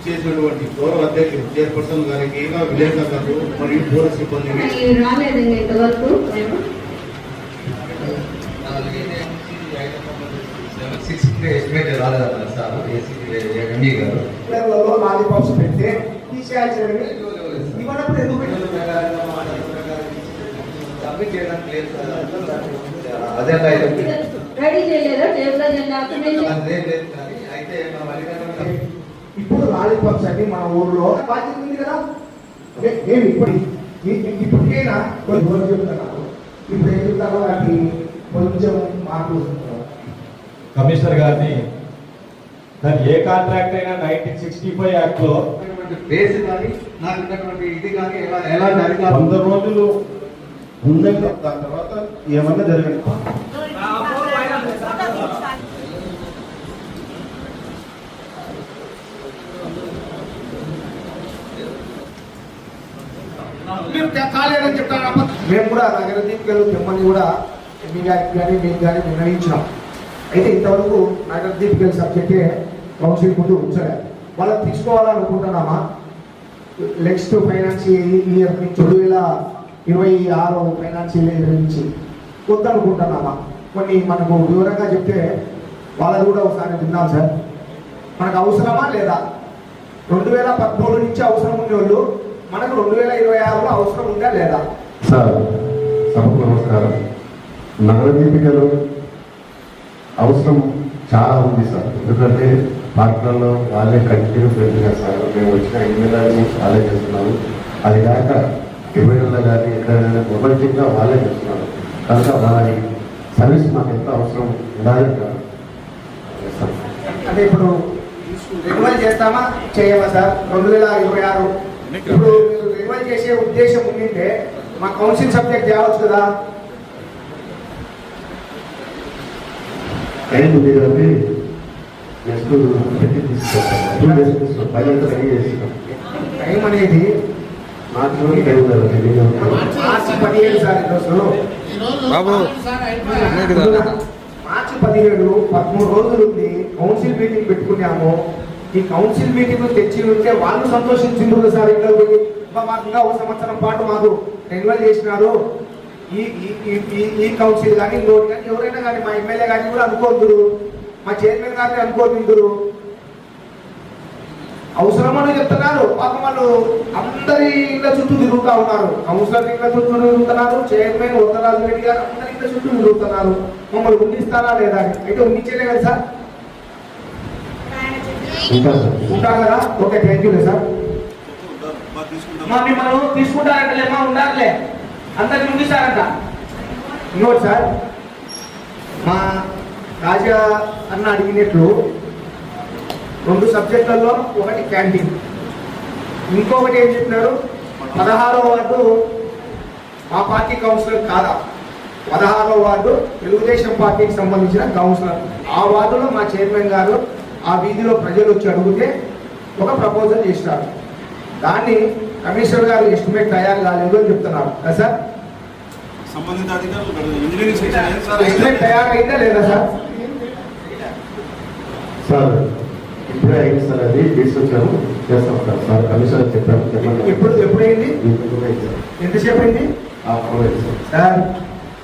చేసినటువంటి గౌరవ అధ్యక్షుడు చైర్పర్సన్ గారికి విలేకరులకు మరియు పూర్వ సిబ్బందికి రాలేదండి ఇంతవరకు. 6 ఎస్టిమేట్ రాలేదన్నారు సార్ ఎండి గారు. లాలీపాప్స్ పెడితే తీసేయాల్సింది ఇవ్వనప్పుడు ఎందుకు అదే రెడీ చేయలేదా టేబుల్ అయితే ఇప్పుడు లాలీపాప్స్ అన్ని మన ఊర్లో బాధ్యత ఉంది కదా. నేను ఇప్పటికైనా కొన్ని రోజులు చెప్తున్నాను. ఇప్పుడు ఏం చెప్తారో వాటికి కొంచెం మార్పు కమిషనర్ గారిని దాని ఏ కాంట్రాక్ట్ అయినా 1965 యాక్ట్ లో బేస్ కానీ నాకు ఉన్నటువంటి ఇది కానీ ఎలాంటి అధికారం 100 రోజులు ఉండే దాని తర్వాత ఏమన్నా జరిగింది. కాలేదని చెప్తాను. మేము కూడా నగరదీపికలు మిమ్మల్ని కూడా మీ గారికి కానీ మీకు కానీ నిర్ణయించినాం. అయితే ఇంతవరకు నగరదీపికల సబ్జెక్టే కౌన్సిల్ ముందు ఉంచలేదు. వాళ్ళకి తీసుకోవాలనుకుంటున్నామా నెక్స్ట్ ఫైనాన్షియల్ ఇయర్ నుంచి 2026 ఫైనాన్షియల్ ఇయర్ నుంచి వద్దనుకుంటున్నామా? కొన్ని మనకు వివరంగా చెప్తే వాళ్ళది కూడా ఒకసారి విన్నాం సార్. మనకు అవసరమా లేదా? 2013 నుంచి అవసరం ఉండే వాళ్ళు మనకు 2026లో అవసరం ఉందా లేదా? సార్ సభకు నమస్కారం. నగరదీపికలు అవసరం చాలా ఉంది సార్. ఎందుకంటే పార్కులలో వాళ్ళే కంటిన్యూ పెరుగుతున్నారు సార్. మేము వచ్చిన 8 నెలల నుంచి వాళ్ళే చేస్తున్నాము. అది కాక 20 నెలలు కానీ ఎక్కడైనా మొబైల్గా వాళ్ళే చేస్తున్నారు. కనుక వారి సర్వీస్ మాకు ఎంత అవసరం ఉండాలి అంటే ఇప్పుడు రెన్యువల్ చేస్తామా చేయమా సార్? 2026 ఇప్పుడు రెన్యువల్ చేసే ఉద్దేశం ఉండింటే మా కౌన్సిల్ సబ్జెక్ట్ తేవచ్చు కదా. టైం ఉంది కాబట్టి నెక్స్ట్ పెట్టి తీసుకొస్తాం. టైం అనేది మార్చి 17 సార్. ఈరోజు మార్చి 17 13 రోజులు ఉంది. కౌన్సిల్ మీటింగ్ పెట్టుకున్నాము. ఈ కౌన్సిల్ మీటింగ్ తెచ్చి ఉంటే వాళ్ళు సంతోషించిండ్రు సార్. ఇంట్లో పోయి మాకు ఇంకా 1 సంవత్సరం పాటు మాకు రెన్యువల్ చేసినారు ఈ కౌన్సిల్ కానీ ఇంకోటి కానీ ఎవరైనా కానీ మా ఎమ్మెల్యే కానీ కూడా అనుకోద్దురు, మా చైర్మన్ గారిని అనుకోద్దురు. అవసరమని చెప్తున్నారు. పాపం వాళ్ళు అందరి ఇళ్ళ చుట్టూ తిరుగుతూ ఉన్నారు. కౌన్సిలర్ ఇళ్ళ చుట్టూ తిరుగుతున్నారు, చైర్మన్ ఉత్తరాజు రెడ్డి గారు అందరి ఇళ్ళ చుట్టూ తిరుగుతున్నారు. మమ్మల్ని ఉండిస్తారా లేదా అని. అయితే ఉండించేదే కదా సార్. ఉంటారు కదా. Okay, thank you sir. మిమ్మల్ని తీసుకుంటారంటలేమా? ఉండాలే అందరికి ఉండిస్తారంట. ఇంకోటి సార్, మా రాజా అన్న అడిగినట్లు 2 సబ్జెక్టులలో ఒకటి క్యాంటీన్, ఇంకొకటి ఏం చెప్పినారు 16వ వార్డు మా పార్టీ కౌన్సిలర్ కాదా? 16వ వార్డు తెలుగుదేశం పార్టీకి సంబంధించిన కౌన్సిలర్. ఆ వార్డులో మా చైర్మన్ గారు ఆ వీధిలో ప్రజలు వచ్చి అడిగితే ఒక ప్రపోజల్ చేసినారు. దాన్ని కమిషనర్ గారు ఎస్టిమేట్ తయారు కాలేదు అని చెప్తున్నారు కదా సార్. సంబంధిత అధికారులు ఎస్టిమేట్ తయారైందా లేదా సార్? సార్ ఇప్పుడే అయింది సార్. అది తీసుకొచ్చాము, చేస్తాం సార్. సార్ కమిషనర్ చెప్పాము. ఎప్పుడైంది? ఎంతసేపు అయింది సార్?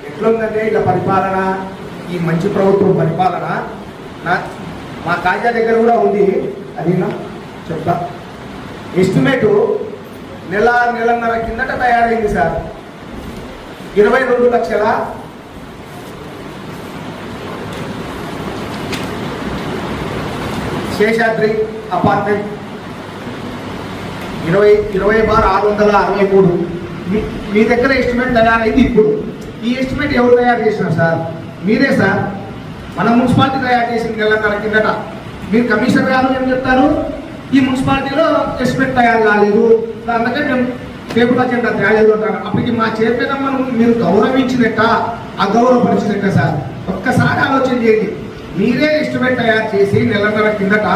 ఎట్లుందంటే ఇలా పరిపాలన, ఈ మంచి ప్రభుత్వం పరిపాలన మా కాజా దగ్గర కూడా ఉంది. అది చెప్తా. ఎస్టిమేటు నెలన్నర కిందట తయారైంది సార్. 22 లక్షల శేషాద్రి అపార్ట్మెంట్ 20/663. మీ దగ్గర ఎస్టిమేట్ తయారైంది. ఇప్పుడు ఈ ఎస్టిమేట్ ఎవరు తయారు చేసినారు సార్? మీరే సార్. మన మున్సిపాలిటీ తయారు చేసిన నెలన్నర కిందట మీరు కమిషనర్ గారు ఏం చెప్తారు, ఈ మున్సిపాలిటీలో ఎస్టిమేట్ తయారు కాలేదు, అందుకే మేము పేపర్ అజెండా తేలేదు అంటారు. అప్పటికి మా చైర్మన్ మీరు గౌరవించినట్ట అగౌరవపరిచినట్ట సార్? ఒక్కసారి ఆలోచన చేయండి. మీరే ఎస్టిమేట్ తయారు చేసి నెలన్నర కిందట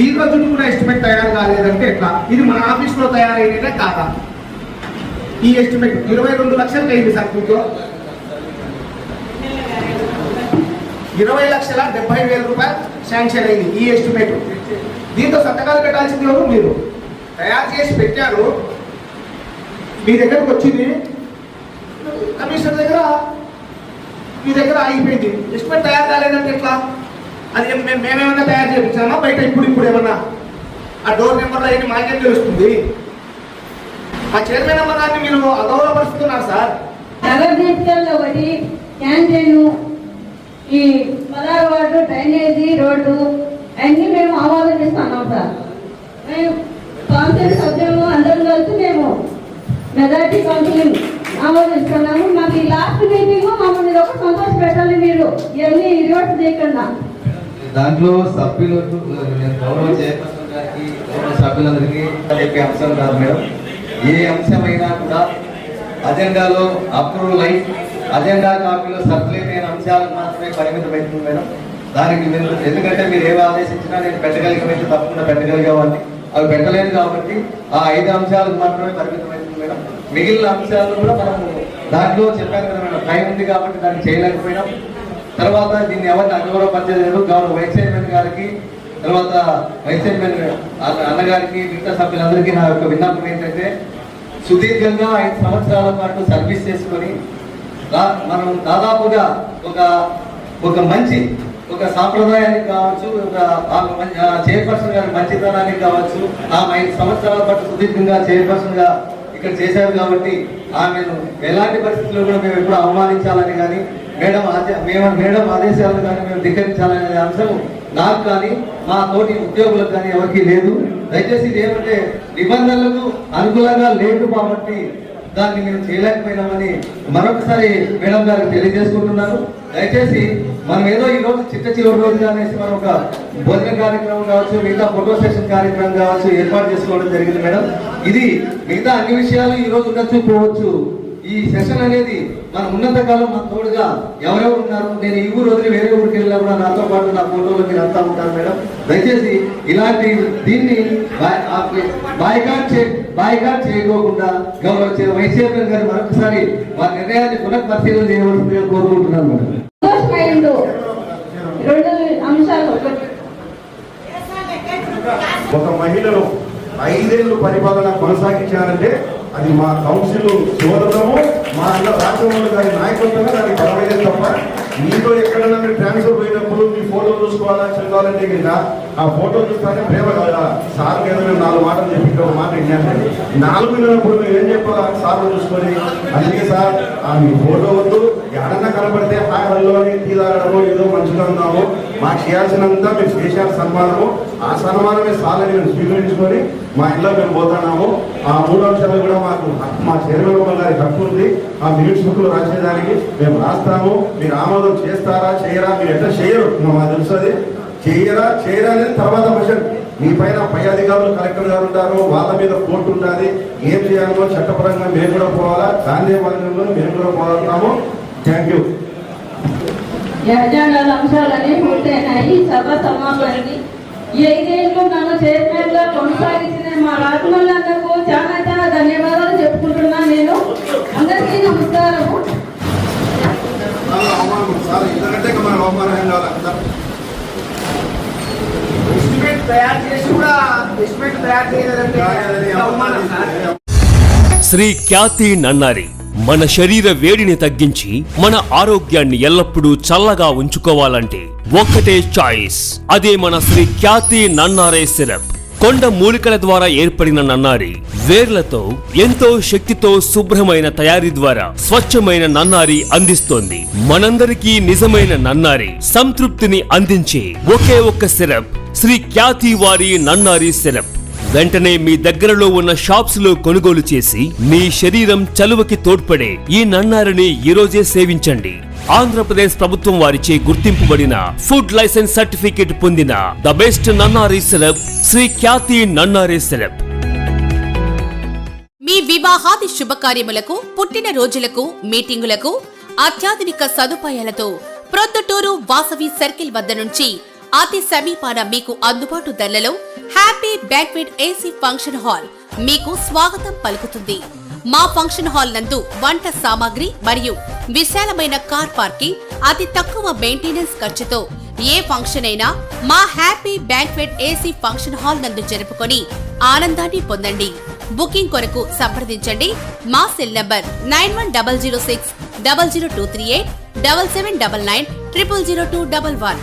ఈ రోజు కూడా ఎస్టిమేట్ తయారు కాలేదంటే ఎట్లా? ఇది మన ఆఫీస్లో తయారైనదే కాదా? ఈ ఎస్టిమేట్ 22 లక్షలు అయింది సార్. మీకు 20,70,000 రూపాయలు శాంక్షన్ అయింది ఈ ఎస్టిమేట్. దీంతో సంతకాలు పెట్టాల్సింది ఎవరు? మీరు తయారు చేసి పెట్టారు, మీ దగ్గరకు వచ్చింది, కమిషనర్ దగ్గర మీ దగ్గర ఆగిపోయింది. ఎస్టిమేట్ తయారు కాలేదంటే ఎట్లా? అది మేమేమన్నా తయారు చేయించామా బయట? ఇప్పుడు ఏమన్నా ఆ డోర్ నెంబర్లో అయితే మాకేం తెలుస్తుంది? మా చైర్మన్ నెంబర్ గారిని మీరు అగౌరవపరుస్తున్నారు సార్. నగరదీపికల్లో ఒకటి క్యాంటీన్, ఈ 16 వార్డు డ్రైనేజీ రోడ్డు అన్ని మేము ఆమోదిస్తున్నాం సార్. మేము కౌన్సిల్ సభ్యులు అందరం కలిసి మేము మెజార్టీ కౌన్సిలింగ్ ఆమోదిస్తున్నాము. మాకు ఈ లాస్ట్ మీటింగ్ మమ్మల్ని ఒక సంతోష పెట్టాలి. మీరు ఇవన్నీ రివర్స్ చేయకుండా దాంట్లో సభ్యులకు నేను గౌరవ చైర్పర్సన్ గారికి, గౌరవ సభ్యులందరికీ చెప్పే అంశం కాదు మేడం. ఏ అంశమైనా కూడా అజెండాలో అప్రూవల్ అయి అజెండా కాపీలో సర్క్యులేట్ అయిన అంశాలకు మాత్రమే పరిమితం అవుతుంది మేడం. దానికి మీరు ఎందుకంటే మీరు ఏవి ఆదేశించినా నేను పెట్టగలిగినైతే తప్పకుండా పెట్టగలిగేవాడిని. అవి పెట్టలేదు కాబట్టి ఆ 5 అంశాలకు మాత్రమే పరిమితం అవుతుంది మేడం. మిగిలిన అంశాలను కూడా మనం దాంట్లో చెప్పాను కదా మేడం, టైం ఉంది కాబట్టి దాన్ని చేయలేకపోయినాం. తర్వాత దీన్ని ఎవరిని అగౌరవపరచలేదు. గౌరవ వైస్ చైర్మన్ గారికి, తర్వాత వైస్ చైర్మన్ అన్నగారికి, మిగతా సభ్యులందరికీ నా యొక్క విన్నపం ఏంటంటే, సుదీర్ఘంగా 5 సంవత్సరాల పాటు సర్వీస్ చేసుకొని మనం దాదాపుగా ఒక మంచి సాంప్రదాయానికి కావచ్చు, చైర్పర్సన్ గారి మంచితనానికి కావచ్చు, ఆమె 5 సంవత్సరాల పాటు సుదీర్ఘంగా చైర్పర్సన్ గా ఇక్కడ చేశారు కాబట్టి ఆమెను ఎలాంటి పరిస్థితుల్లో కూడా మేము ఎప్పుడు అవమానించాలని కానీ మేడం ఆదేశాలను కానీ మేము ధిక్కరించాలనే అంశం నాకు కానీ మా తోటి ఉద్యోగులకు కానీ ఎవరికి లేదు. దయచేసి ఇది ఏమంటే నిబంధనలకు అనుకూలంగా లేదు కాబట్టి దాన్ని మేము చేయలేకపోయినామని మరొకసారి మేడం గారికి తెలియజేసుకుంటున్నాను. దయచేసి మనం ఏదో ఈ రోజు చివరి రోజుగా అనేసి మనం ఒక భోజన కార్యక్రమం కావచ్చు, మిగతా ఫోటో సెషన్ కార్యక్రమం కావచ్చు ఏర్పాటు చేసుకోవడం జరిగింది మేడం. ఇది మిగతా అన్ని విషయాలు ఈ రోజు ఉండొచ్చు పోవచ్చు. ఈ సెషన్ అనేది మన ఉన్నత కాలం మన తోడుగా ఎవరెవరు ఉన్నారు, నేను ఈ ఊరు వదిలి వేరే ఊరికి వెళ్ళినా కూడా నాతో పాటు నా ఫోటోలో మీరు అంతా ఉంటారు మేడం. దయచేసి ఇలాంటి దీన్ని బాయ్కాట్ చేయకోకుండా గౌరవ వైస్ చైర్మన్ గారు మరొకసారి వారి నిర్ణయాన్ని పునఃపరిశీలన చేయవలసిందిగా కోరుకుంటున్నాను మేడం. 2 అంశాలు. ఒక మహిళను 5 ఏళ్ళు పరిపాలన కొనసాగించారంటే అది మా కౌన్సిల్ సోదరము, మా అన్న రాజమౌళి గారి నాయకత్వంగా దానికి బలమైన తప్ప మీతో ఎక్కడన్నా మీరు ట్రాన్స్ఫర్ పోయినప్పుడు మీ ఫోటో చూసుకోవాలా చదవాలంటే కింద ఆ ఫోటో చూస్తానే ప్రేమ కదా సార్ మీద మేము 4 మాటలు చెప్పి ఒక మాట విన్నాను. 4 నెలప్పుడు మీరు ఏం చెప్పాలా సార్లు చూసుకొని, అందుకే సార్ మీ ఫోటో వద్దు, ఎక్కడన్నా కనపడితే హలో అని తీదాడము ఏదో మంచిగా ఉన్నాము, మాకు చేయాల్సినంత మేము చేశారు సన్మానము, ఆ సన్మానమే సార్లని మేము స్వీకరించుకొని మా ఇంట్లో మేము పోతున్నాము. ఆ 3 అంశాలు కూడా మా చైర్మన్ గారి హక్కు ఉంది. ఆ మినిట్స్ బుక్లు రాసేదానికి మేము రాస్తాము. మీరు ఆమోదం చేస్తారా చేయరా, మీరు ఎట్లా చేయరు మాకు తెలుస్తుంది. చేయరా అనేది తర్వాత క్వశ్చన్. మీ పైన పై అధికారులు కలెక్టర్ గారు ఉంటారు, వాళ్ళ మీద కోర్టు ఉంటుంది. ఏం చేయాలో చట్టపరంగా మేము కూడా పోవాలా, గాంధీ మార్గంలో మేము కూడా పోతున్నాము. Thank you. ఎజెండాల అంశాలన్నీ పూర్తయినాయి. సభ సమాప్తానికి 5 ఏళ్ళు నన్ను చైర్మన్ గా కొనసాగించిన మా రాజమల్లందరకు చాలా చాలా ధన్యవాదాలు చెప్పుకుంటున్నాను. నేను అందరికీ నమస్కారము. ఎస్టిమేట్ తయారు చేసి కూడా ఎస్టిమేట్ తయారు చేయలేదంటే అవమానం సార్. శ్రీ ఖ్యాతి నన్నారి మన శరీర వేడిని తగ్గించి మన ఆరోగ్యాన్ని ఎల్లప్పుడూ చల్లగా ఉంచుకోవాలంటే ఒక్కటే చాయిస్, అదే మన శ్రీ ఖ్యాతి నన్నారే సిరప్. కొండ మూలికల ద్వారా ఏర్పడిన నన్నారి వేర్లతో ఎంతో శక్తితో శుభ్రమైన తయారీ ద్వారా స్వచ్ఛమైన నన్నారి అందిస్తోంది. మనందరికీ నిజమైన నన్నారి సంతృప్తిని అందించే ఒకే ఒక్క సిరప్ శ్రీ ఖ్యాతి వారి నన్నారి సిరప్. వెంటనే మీ దగ్గరలో ఉన్న షాప్స్ లో కొనుగోలు చేసి మీ శరీరం చలువకి తోడ్పడే ఈ నన్నారిని ఈరోజే సేవించండి. ఆంధ్రప్రదేశ్ ప్రభుత్వం వారిచే గుర్తింపుబడిన ఫుడ్ లైసెన్స్ సర్టిఫికేట్ పొందిన the best nannari syrup Shri Khyati Nannari syrup. మీ వివాహాది శుభకార్యములకు, పుట్టిన రోజులకు, మీటింగులకు అత్యాధునిక సదుపాయాలతో ప్రొద్దుటూరు వాసవి సర్కిల్ వద్ద నుంచి అతి సమీపాన మీకు అందుబాటు ధరలలో happy banquet AC function hall మీకు స్వాగతం పలుకుతుంది. మా ఫంక్షన్ హాల్ నందు వంట సామాగ్రి మరియు విశాలమైన కార్ పార్కింగ్, అతి తక్కువ మెయింటెనెన్స్ ఖర్చుతో ఏ ఫంక్షన్ అయినా మా happy banquet AC function hall నందు జరుపుకొని ఆనందాన్ని పొందండి. బుకింగ్ కొరకు సంప్రదించండి. మా సెల్ నంబర్ 9100600238 7799 000211.